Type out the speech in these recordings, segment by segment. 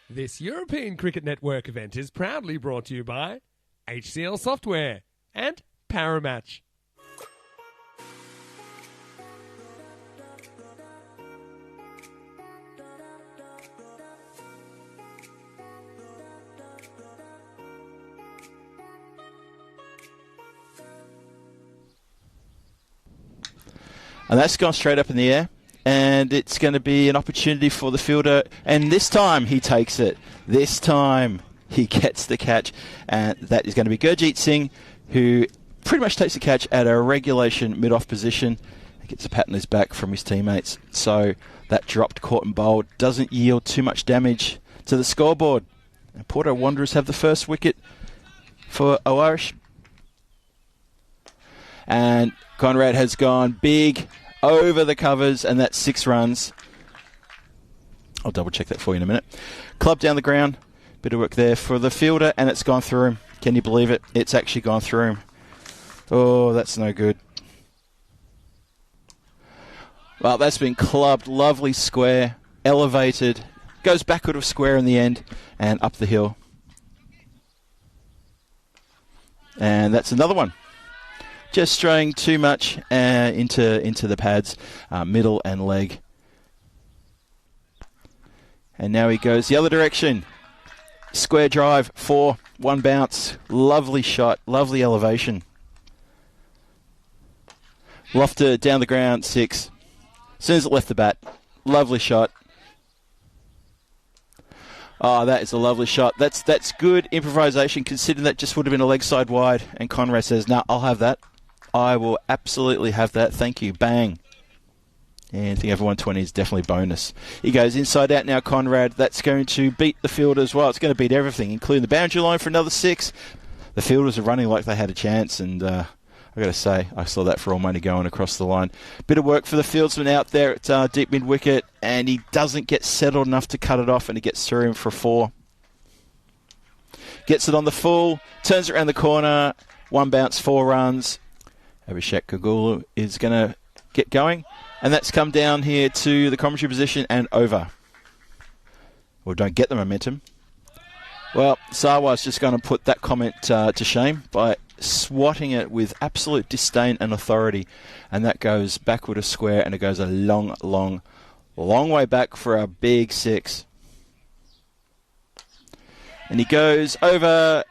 This European Cricket Network event is proudly brought to you by HCL Software and Paramatch. And that's gone straight up in the air. And it's going to be an opportunity for the fielder. And this time he takes it. This time he gets the catch. And that is going to be Gurjeet Singh, who pretty much takes the catch at a regulation mid-off position. He gets a pat on his back from his teammates. So that dropped, caught and bowled doesn't yield too much damage to the scoreboard. And Porto Wanderers have the first wicket for Irish. And Conrad has gone big over the covers, and that's 6 runs. I'll double check that for you in a minute. Club down the ground. Bit of work there for the fielder, and it's gone through him. Can you believe it? It's actually gone through him. Oh, that's no good. Well, that's been clubbed. Lovely square. Elevated. Goes backward of square in the end, and up the hill. And that's another one. Just straying too much into the pads, middle and leg. And now he goes the other direction. Square drive, 4, 1 bounce. Lovely shot, lovely elevation. Lofter down the ground, 6. As soon as it left the bat, lovely shot. Oh, that is a lovely shot. That's good improvisation, considering that just would have been a leg side wide. And Conrad says, "No, I'll have that. I will absolutely have that. Thank you." Bang. And I think over 120 is definitely bonus. He goes inside out now, Conrad. That's going to beat the field as well. It's going to beat everything, including the boundary line for another 6. The fielders are running like they had a chance, and I've got to say, I saw that for all money going across the line. Bit of work for the fieldsman out there at deep mid-wicket, and he doesn't get settled enough to cut it off, and he gets through him for 4. Gets it on the full, turns it around the corner, 1 bounce, 4 runs. Abhishek Kagulu is going to get going. And that's come down here to the commentary position and over. Well, don't get the momentum. Well, Sarwar's just going to put that comment to shame by swatting it with absolute disdain and authority. And that goes backward a square, and it goes a long, long, long way back for a big 6. And he goes over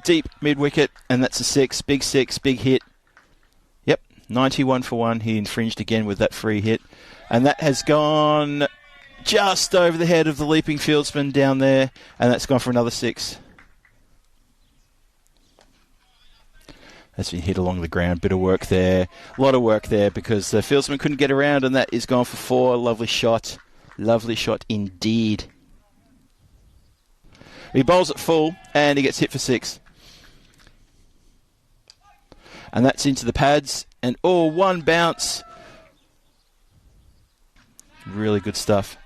deep mid-wicket, and that's a 6. Big 6, big hit. 91 for 1. He infringed again with that free hit. And that has gone just over the head of the leaping fieldsman down there. And that's gone for another 6. That's been hit along the ground. Bit of work there. A lot of work there because the fieldsman couldn't get around, and that is gone for 4. Lovely shot. Lovely shot indeed. He bowls it full, and he gets hit for 6. And that's into the pads. And 1 bounce. Really good stuff.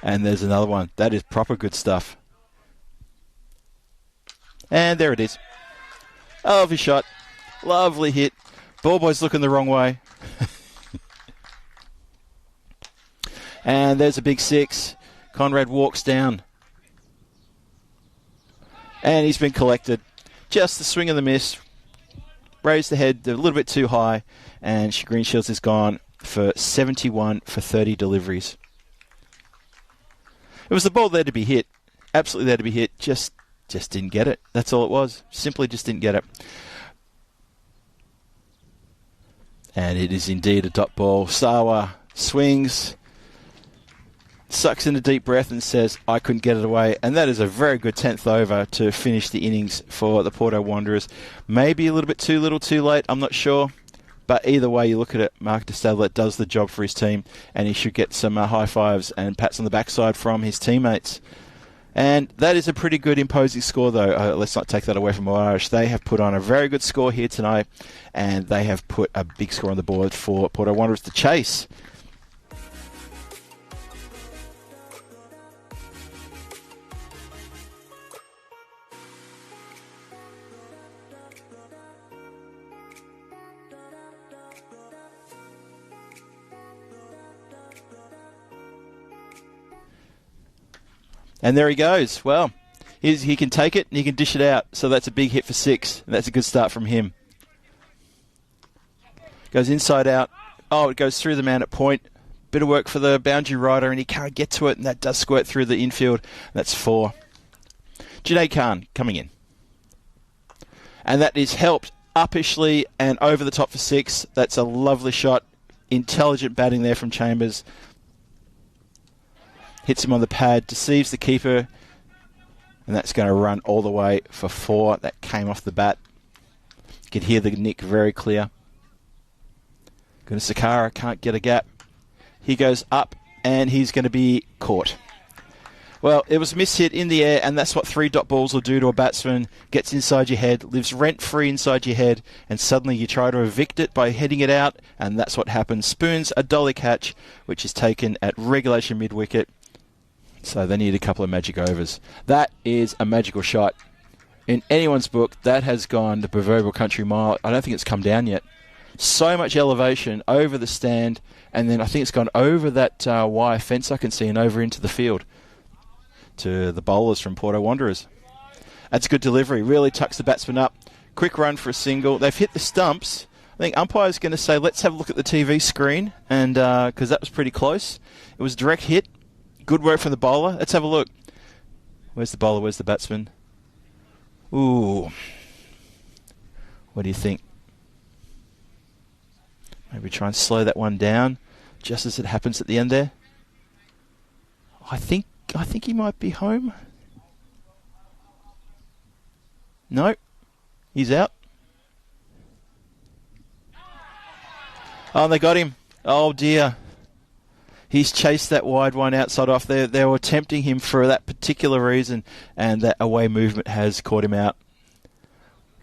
And there's another one. That is proper good stuff. And there it is. Lovely shot. Lovely hit. Ball boy's looking the wrong way. And there's a big 6. Conrad walks down. And he's been collected. Just the swing and the miss. Raised the head a little bit too high, and Greenshields is gone for 71 for 30 deliveries. It was the ball there to be hit. Absolutely there to be hit. Just didn't get it. That's all it was. Simply just didn't get it. And it is indeed a dot ball. Sarwar swings, sucks in a deep breath and says, "I couldn't get it away." And that is a very good 10th over to finish the innings for the Porto Wanderers. Maybe a little bit too little too late, I'm not sure. But either way you look at it, Mark de Stadler does the job for his team, and he should get some high fives and pats on the backside from his teammates. And that is a pretty good imposing score, though. Let's not take that away from Irish. They have put on a very good score here tonight, and they have put a big score on the board for Porto Wanderers to chase. And there he goes. Well, he can take it and he can dish it out. So that's a big hit for 6. And that's a good start from him. Goes inside out. Oh, it goes through the man at point. Bit of work for the boundary rider, and he can't get to it, and that does squirt through the infield. That's 4. Junaid Khan coming in. And that is helped uppishly and over the top for 6. That's a lovely shot. Intelligent batting there from Chambers. Hits him on the pad, deceives the keeper, and that's going to run all the way for 4. That came off the bat. You could hear the nick very clear. Sakara can't get a gap. He goes up, and he's going to be caught. Well, it was a miss hit in the air, and that's what 3 dot balls will do to a batsman. Gets inside your head, lives rent-free inside your head, and suddenly you try to evict it by heading it out, and that's what happens. Spoons a dolly catch, which is taken at regulation mid-wicket. So they need a couple of magic overs. That is a magical shot. In anyone's book, that has gone the proverbial country mile. I don't think it's come down yet. So much elevation over the stand, and then I think it's gone over that wire fence I can see and over into the field to the bowlers from Porto Wanderers. That's good delivery. Really tucks the batsman up. Quick run for a single. They've hit the stumps. I think umpire's going to say, let's have a look at the TV screen, and because that was pretty close. It was a direct hit. Good work from the bowler. Let's have a look. Where's the bowler? Where's the batsman? Ooh. What do you think? Maybe try and slow that one down just as it happens at the end there. I think he might be home. No, he's out. Oh, they got him. Oh, dear. He's chased that wide one outside off. They were tempting him for that particular reason, and that away movement has caught him out.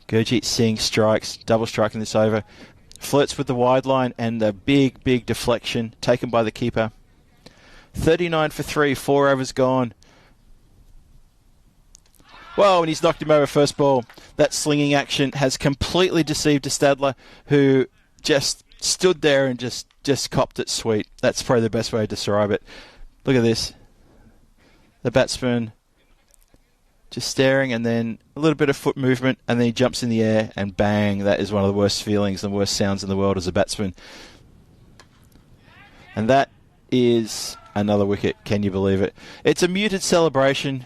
Gurjeet Singh strikes, double striking this over. Flirts with the wide line, and a big, big deflection taken by the keeper. 39 for 3, 4 overs gone. Well, and he's knocked him over first ball. That slinging action has completely deceived a Stadler, who just stood there and just copped it sweet. That's probably the best way to describe it. Look at this. The batsman just staring, and then a little bit of foot movement, and then he jumps in the air, and bang, that is one of the worst feelings and worst sounds in the world as a batsman. And that is another wicket. Can you believe it? It's a muted celebration,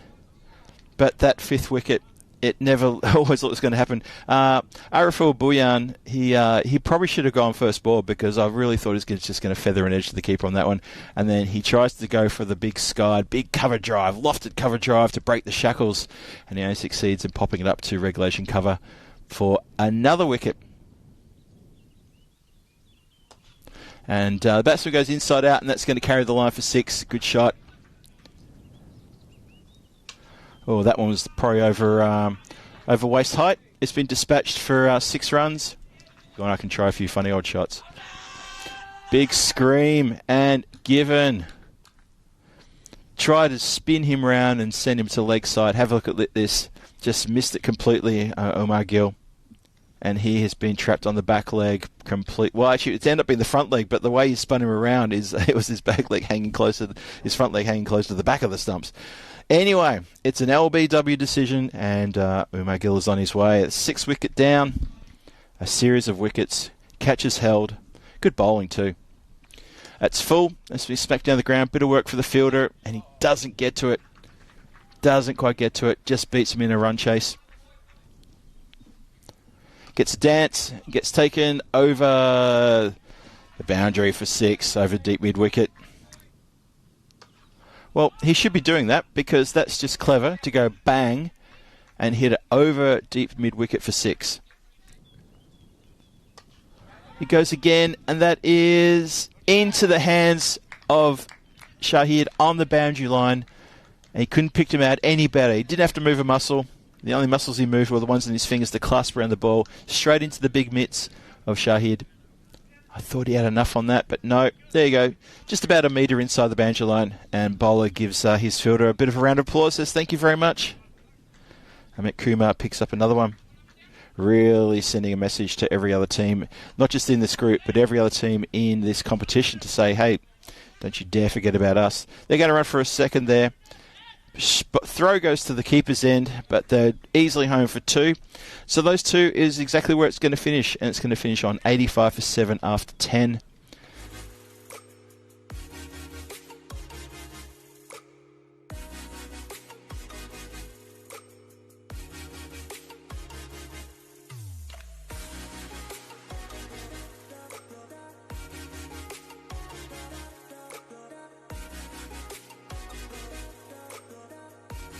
but that 5th wicket, it never always thought it was going to happen. Ariful Bhuyan, he probably should have gone first ball, because I really thought he was just going to feather an edge to the keeper on that one. And then he tries to go for the big skied, big cover drive, lofted cover drive to break the shackles. And he only succeeds in popping it up to regulation cover for another wicket. And the batsman goes inside out, and that's going to carry the line for 6. Good shot. Oh, that one was probably over waist height. It's been dispatched for 6 runs. Go on, I can try a few funny old shots. Big scream and given. Try to spin him round and send him to leg side. Have a look at this. Just missed it completely, Omar Gill. And he has been trapped on the back leg complete. Well, actually, it's ended up being the front leg, but the way he spun him around it was his back leg hanging closer, his front leg hanging close to the back of the stumps. Anyway, it's an LBW decision, and Umar Gill is on his way. 6 wicket down, a series of wickets, catches held, good bowling too. That's full. That's been smacked down the ground. Bit of work for the fielder, and he doesn't get to it. Doesn't quite get to it. Just beats him in a run chase. Gets a dance. Gets taken over the boundary for 6, over deep mid-wicket. Well, he should be doing that, because that's just clever to go bang and hit it over deep mid-wicket for 6. He goes again, and that is into the hands of Shahid on the boundary line. And he couldn't pick him out any better. He didn't have to move a muscle. The only muscles he moved were the ones in his fingers to clasp around the ball, straight into the big mitts of Shahid. I thought he had enough on that, but no. There you go. Just about a metre inside the boundary line, and bowler gives his fielder a bit of a round of applause. Says, thank you very much. Amit Kumar picks up another one. Really sending a message to every other team, not just in this group, but every other team in this competition to say, hey, don't you dare forget about us. They're going to run for a second there. Throw goes to the keeper's end, but they're easily home for 2. So those 2 is exactly where it's going to finish, and it's going to finish on 85 for 7 after 10.